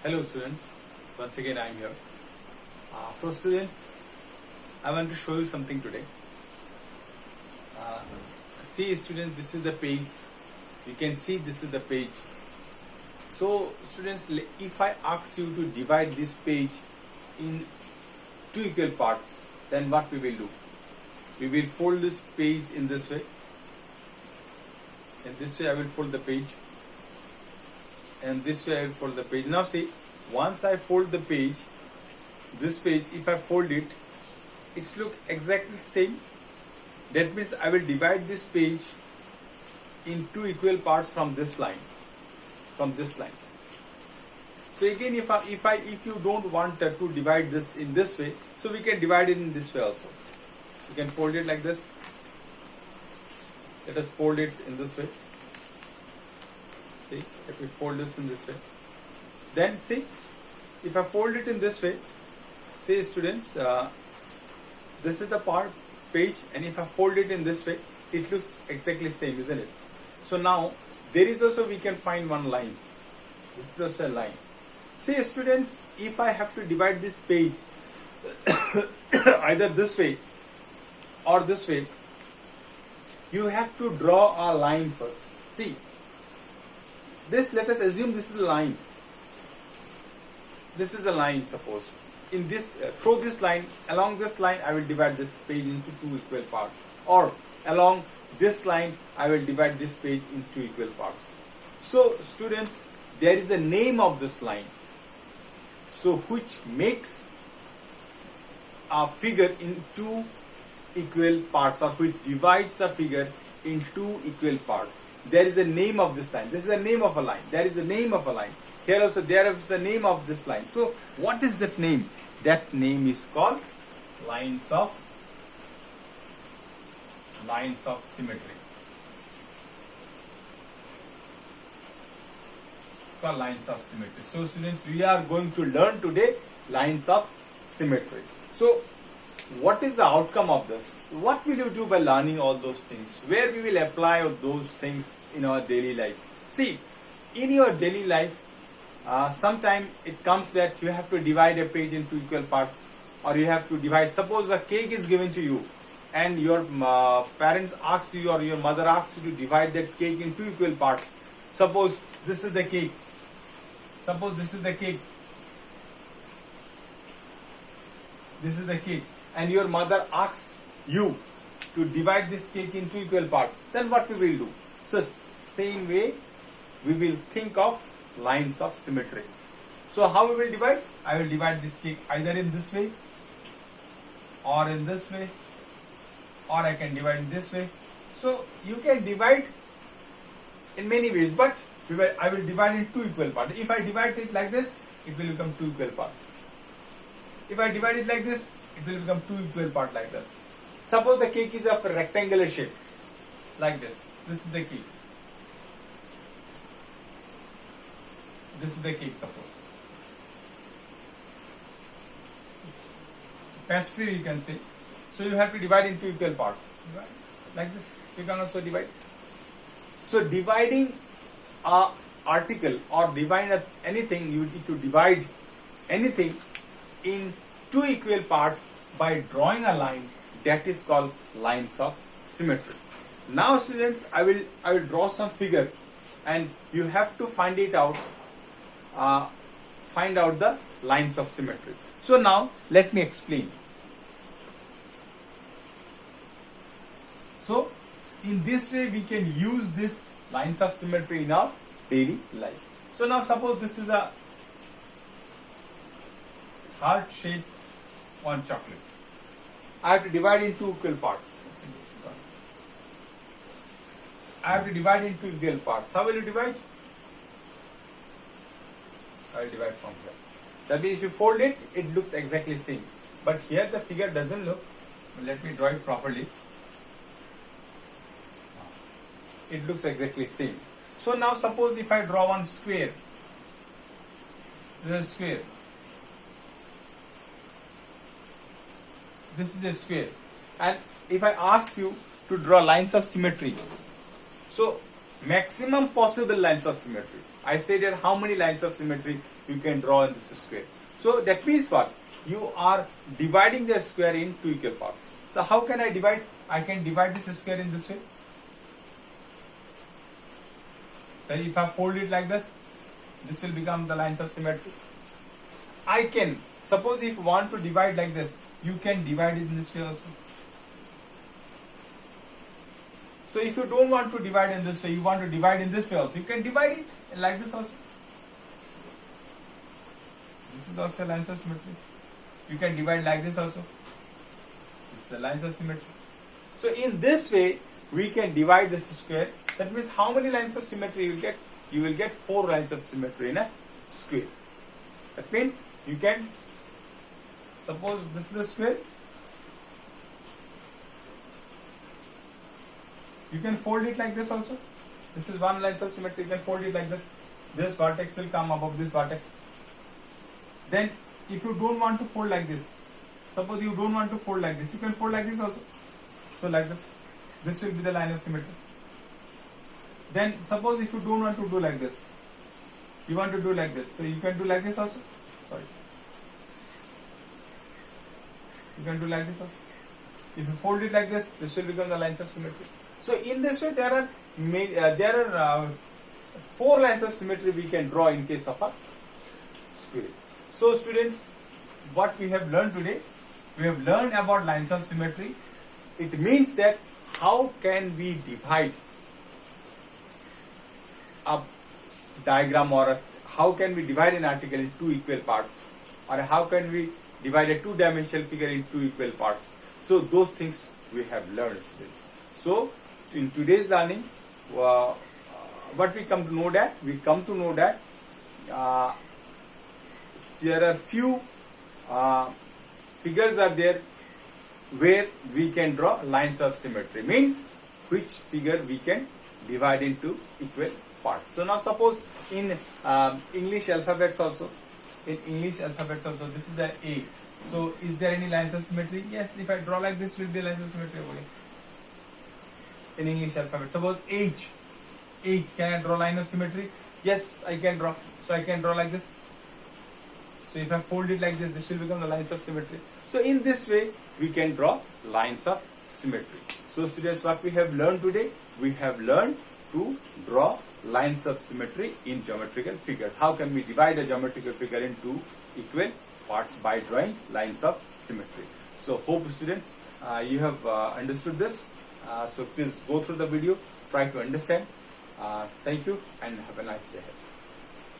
Hello students, once again I am here. So students, I want to show you something today. See students, this is the page. You can see this is the page. So students, if I ask you to divide this page in two equal parts, then what we will do? We will fold this page in this way. In this way I will fold the page. And this way I will fold the page. Now see, once I fold the page, this page, if I fold it, it's look exactly same. That means I will divide this page in two equal parts from this line. From this line. So again, if you don't want to divide this in this way, so we can divide it in this way also. You can fold it like this. Let us fold it in this way. See, if we fold this in this way, then see, if I fold it in this way, say students, this is the part page, and if I fold it in this way, it looks exactly same, isn't it? So now there is also, we can find one line. This is also a line. See students, if I have to divide this page either this way or this way, you have to draw a line first. See, this, let us assume this is a line. This is a line, suppose. In this, through this line, along this line, I will divide this page into two equal parts. Or along this line, I will divide this page into equal parts. So, students, there is a name of this line. So, which makes a figure in two equal parts, or which divides the figure in two equal parts. There is a name of this line. This is a name of a line. There is a name of a line. Here also there is the name of this line. So what is that name? That name is called lines of symmetry. It's called lines of symmetry. So students, we are going to learn today lines of symmetry. So what is the outcome of this? What will you do by learning all those things? Where we will apply those things in our daily life? See, in your daily life, sometime it comes that you have to divide a page into equal parts, or you have to divide. Suppose a cake is given to you, and your parents ask you, or your mother asks you to divide that cake in two equal parts. Suppose this is the cake. Suppose this is the cake. This is the cake. And your mother asks you to divide this cake into equal parts, then what we will do? So same way we will think of lines of symmetry. So how we will divide? I will divide this cake either in this way, or in this way, or I can divide in this way. So you can divide in many ways, but I will divide in two equal parts. If I divide it like this, it will become two equal parts. If I divide it like this, it will become two equal parts like this. Suppose the cake is of a rectangular shape, like this. This is the cake. This is the cake, suppose. It's pastry, you can say. So you have to divide into equal parts. Divide. Like this. You can also divide. So dividing a article or divide anything, if you divide anything in two equal parts by drawing a line, that is called lines of symmetry. Now students, I will draw some figure, and you have to find it out. Find out the lines of symmetry. So now let me explain. So in this way we can use this lines of symmetry in our daily life. So now suppose this is a heart shaped one chocolate. I have to divide into equal parts. I have to divide into equal parts. How will you divide? I will divide from here. That means if you fold it, it looks exactly same. But here the figure doesn't look. Let me draw it properly. It looks exactly same. So now suppose if I draw one square. This is a square. This is a square. And if I ask you to draw lines of symmetry, so maximum possible lines of symmetry. I said that how many lines of symmetry you can draw in this square. So that means what? You are dividing the square in two equal parts. So how can I divide? I can divide this square in this way. Then if I fold it like this will become the lines of symmetry. I can, suppose if you want to divide like this, you can divide it in this way also. So if you don't want to divide in this way, you want to divide in this way also, you can divide it like this also. This is also lines of symmetry. You can divide like this also. This is the lines of symmetry. So in this way, we can divide this square. That means how many lines of symmetry you will get? You will get 4 lines of symmetry in a square. That means you can, suppose this is the square. You can fold it like this also. This is one line of symmetry. You can fold it like this. This vertex will come above this vertex. Then if you don't want to fold like this, suppose you don't want to fold like this, you can fold like this also. So like this. This will be the line of symmetry. Then suppose if you don't want to do like this, you want to do like this, so you can do like this also. Sorry. You can do like this also. If you fold it like this will become the lines of symmetry. So in this way, there are 4 lines of symmetry we can draw in case of a square. So students, what we have learned today, we have learned about lines of symmetry. It means that how can we divide a diagram, or how can we divide an article in 2 equal parts, or how can we divide a 2-dimensional figure in 2 equal parts. So those things we have learned, students. So in today's learning, what we come to know that? We come to know that there are few figures are there where we can draw lines of symmetry. Means which figure we can divide into equal parts. So now suppose in English alphabets also, this is the A. So is there any lines of symmetry? Yes, if I draw like this, will be lines of symmetry over here. In English alphabet, suppose H, can I draw line of symmetry? Yes, I can draw. So I can draw like this. So if I fold it like this will become the lines of symmetry. So in this way, we can draw lines of symmetry. So students, what we have learned today, we have learned to draw lines of symmetry in geometrical figures. How can we divide a geometrical figure into equal parts? By drawing lines of symmetry. So hope students, you have understood this. So please go through the video, try to understand. Thank you and have a nice day ahead.